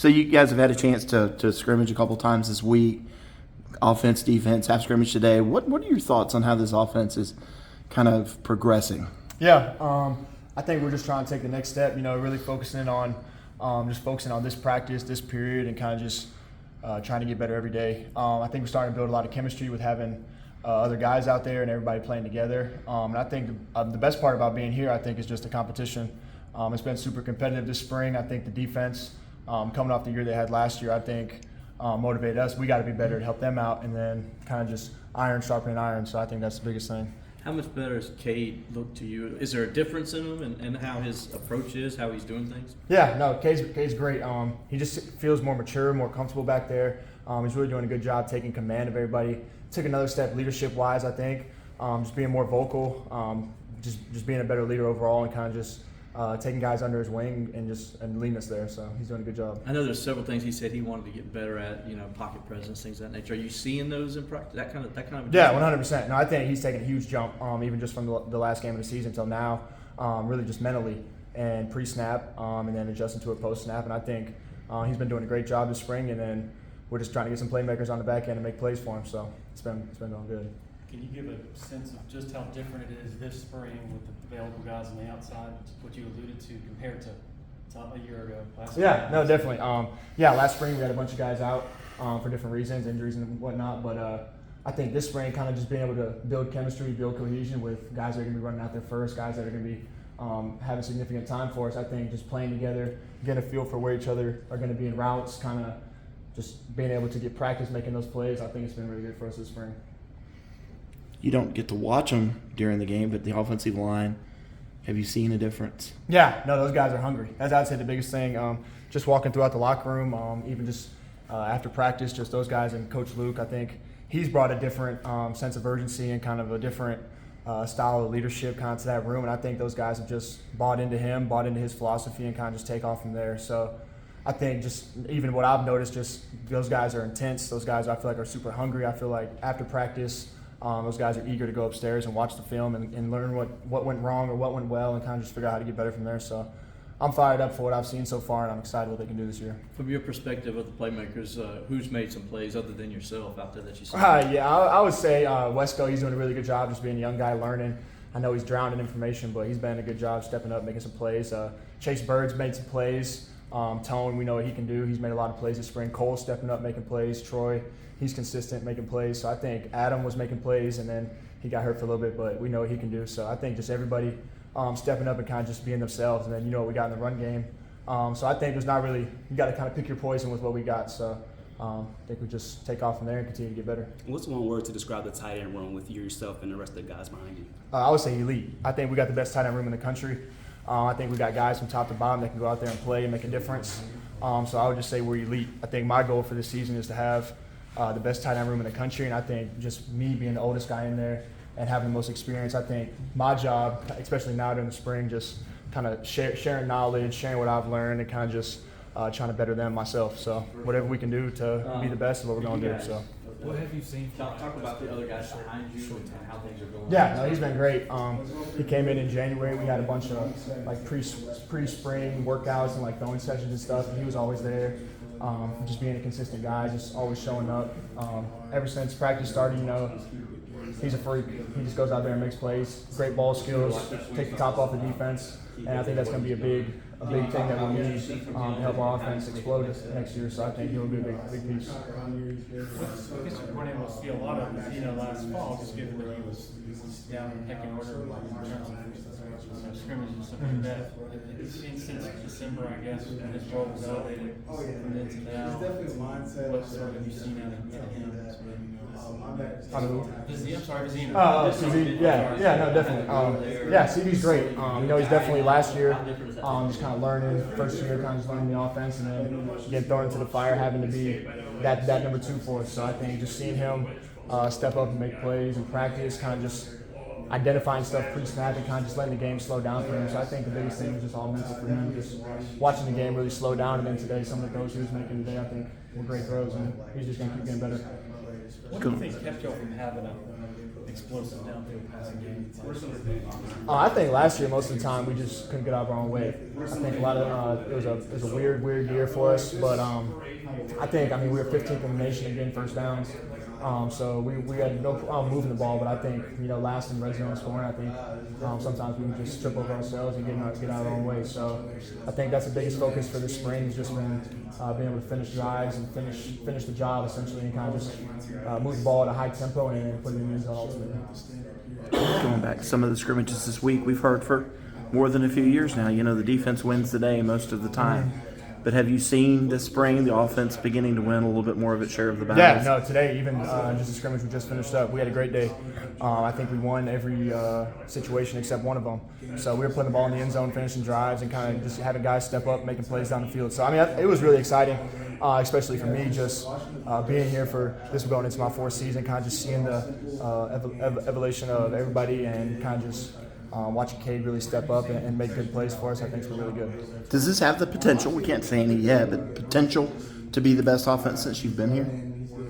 So you guys have had a chance to scrimmage a couple times this week, offense, defense, half scrimmage today. What are your thoughts on how this offense is kind of progressing? Yeah, I think we're just trying to take the next step. Really focusing on this practice, this period, and kind of just trying to get better every day. I think we're starting to build a lot of chemistry with having other guys out there and everybody playing together. And I think the best part about being here, I think, is just the competition. It's been super competitive this spring. I think the defense, coming off the year they had last year, I think motivated us. We got to be better to help them out, and then kind of just iron sharpening iron. So I think that's the biggest thing. How much better does Cade look to you? Is there a difference in him and how his approach is, how he's doing things? Yeah, no, Cade's great. He just feels more mature, more comfortable back there. He's really doing a good job taking command of everybody. Took another step leadership-wise, I think. Just being more vocal, just being a better leader overall, and kind of just taking guys under his wing and leading us there. So he's doing a good job. I know there's several things he said he wanted to get better at, pocket presence, things of that nature. Are you seeing those in practice? That kind of Yeah, 100%. No, I think he's taken a huge jump, even just from the last game of the season till now, really just mentally and pre-snap, and then adjusting to it post-snap. And I think he's been doing a great job this spring, and then we're just trying to get some playmakers on the back end and make plays for him. So it's been going good. Can you give a sense of just how different it is this spring with the available guys on the outside, what you alluded to, compared to a year ago? No, definitely. Last spring we had a bunch of guys out for different reasons, injuries and whatnot. But I think this spring, kind of just being able to build chemistry, build cohesion with guys that are going to be running out there first, guys that are going to be having significant time for us. I think just playing together, getting a feel for where each other are going to be in routes, kind of just being able to get practice making those plays, I think it's been really good for us this spring. You don't get to watch them during the game, but the offensive line, have you seen a difference? Yeah, no, those guys are hungry. That's, I'd say, the biggest thing. Just walking throughout the locker room, even just after practice, just those guys and Coach Luke, I think he's brought a different sense of urgency and kind of a different style of leadership kind of to that room. And I think those guys have just bought into him, bought into his philosophy, and kind of just take off from there. So I think just even what I've noticed, just those guys are intense. Those guys, I feel like, are super hungry. I feel like after practice, those guys are eager to go upstairs and watch the film and learn what went wrong or what went well, and kind of just figure out how to get better from there. So I'm fired up for what I've seen so far, and I'm excited what they can do this year. From your perspective of the Playmakers, who's made some plays other than yourself out there that you see? I would say Wesco, he's doing a really good job just being a young guy learning. I know he's drowned in information, but he's been a good job stepping up, making some plays. Chase Bird's made some plays. Tone, we know what he can do. He's made a lot of plays this spring. Cole stepping up, making plays. Troy, he's consistent, making plays. So I think Adam was making plays, and then he got hurt for a little bit, but we know what he can do. So I think just everybody stepping up and kind of just being themselves, and then what we got in the run game. So I think there's not really – you got to kind of pick your poison with what we got. So I think we just take off from there and continue to get better. What's one word to describe the tight end room with you, yourself, and the rest of the guys behind you? I would say elite. I think we got the best tight end room in the country. I think we got guys from top to bottom that can go out there and play and make a difference. So I would just say we're elite. I think my goal for this season is to have the best tight end room in the country, and I think just me being the oldest guy in there and having the most experience, I think my job, especially now during the spring, just kind of sharing knowledge, sharing what I've learned, and kind of just trying to better them myself. So whatever we can do to be the best is what we're going to do. So. What have you seen? Talk about the other guys behind you and how things are going. Yeah, no, he's been great. He came in January. We had a bunch of like pre-spring workouts and like throwing sessions and stuff, and he was always there. Just being a consistent guy, just always showing up. Ever since practice started, he's a freak. He just goes out there and makes plays. Great ball skills, take the top off the defense, and I think that's going to be a big thing that we need to help our offense explode next year. So I think he'll be a big piece. I guess you weren't able to see a lot of last fall, just given that he was down in pecking order in terms of scrimmage and stuff like that. It's seen since December, I guess, when his role was elevated from then to now. What sort of have you seen out of him? I'm sorry, Vizino. CB. Yeah, no, definitely. CB's great. He's definitely last year, just kind of learning, first year, kind of just learning the offense, and then getting thrown into the fire, having to be that number 2 for us. So I think just seeing him step up and make plays and practice, kind of just identifying stuff pre-snap and kind of just letting the game slow down for him. So I think the biggest thing is just all mental for him, just watching the game really slow down. And then today, some of the throws he was making today, I think were great throws, and he's just going to keep getting better. What do you think kept y'all from having explosive downfield passing game? I think last year, most of the time, we just couldn't get out of our own way. I think a lot of it was a weird year for us, but I mean, we were 15th in the nation in getting first downs. So we had no problem moving the ball, but I think, last in red zone scoring, I think sometimes we would just trip over ourselves and get out of our own way. So I think that's the biggest focus for this spring has just been being able to finish drives and finish the job essentially, and kind of just move the ball at a high tempo and then put it in the end zone ultimately. Going back to some of the scrimmages this week, we've heard for more than a few years now, the defense wins the day most of the time. But have you seen this spring the offense beginning to win a little bit more of its share of the battles? Yeah, no, today, even just the scrimmage we just finished up, we had a great day. I think we won every situation except one of them. So we were putting the ball in the end zone, finishing drives, and kind of just having guys step up, making plays down the field. So, I mean, it was really exciting, especially for me, just being here for this going into my fourth season, kind of just seeing the evolution of everybody and kind of just watching Cade really step up and make good plays for us. I think it's really good. Does this have the potential, we can't say any yet, but potential to be the best offense since you've been here?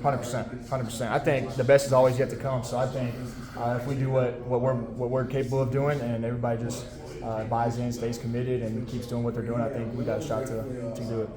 100%. I think the best is always yet to come. So I think if we do what we're capable of doing, and everybody just buys in, stays committed, and keeps doing what they're doing, I think we got a shot to do it.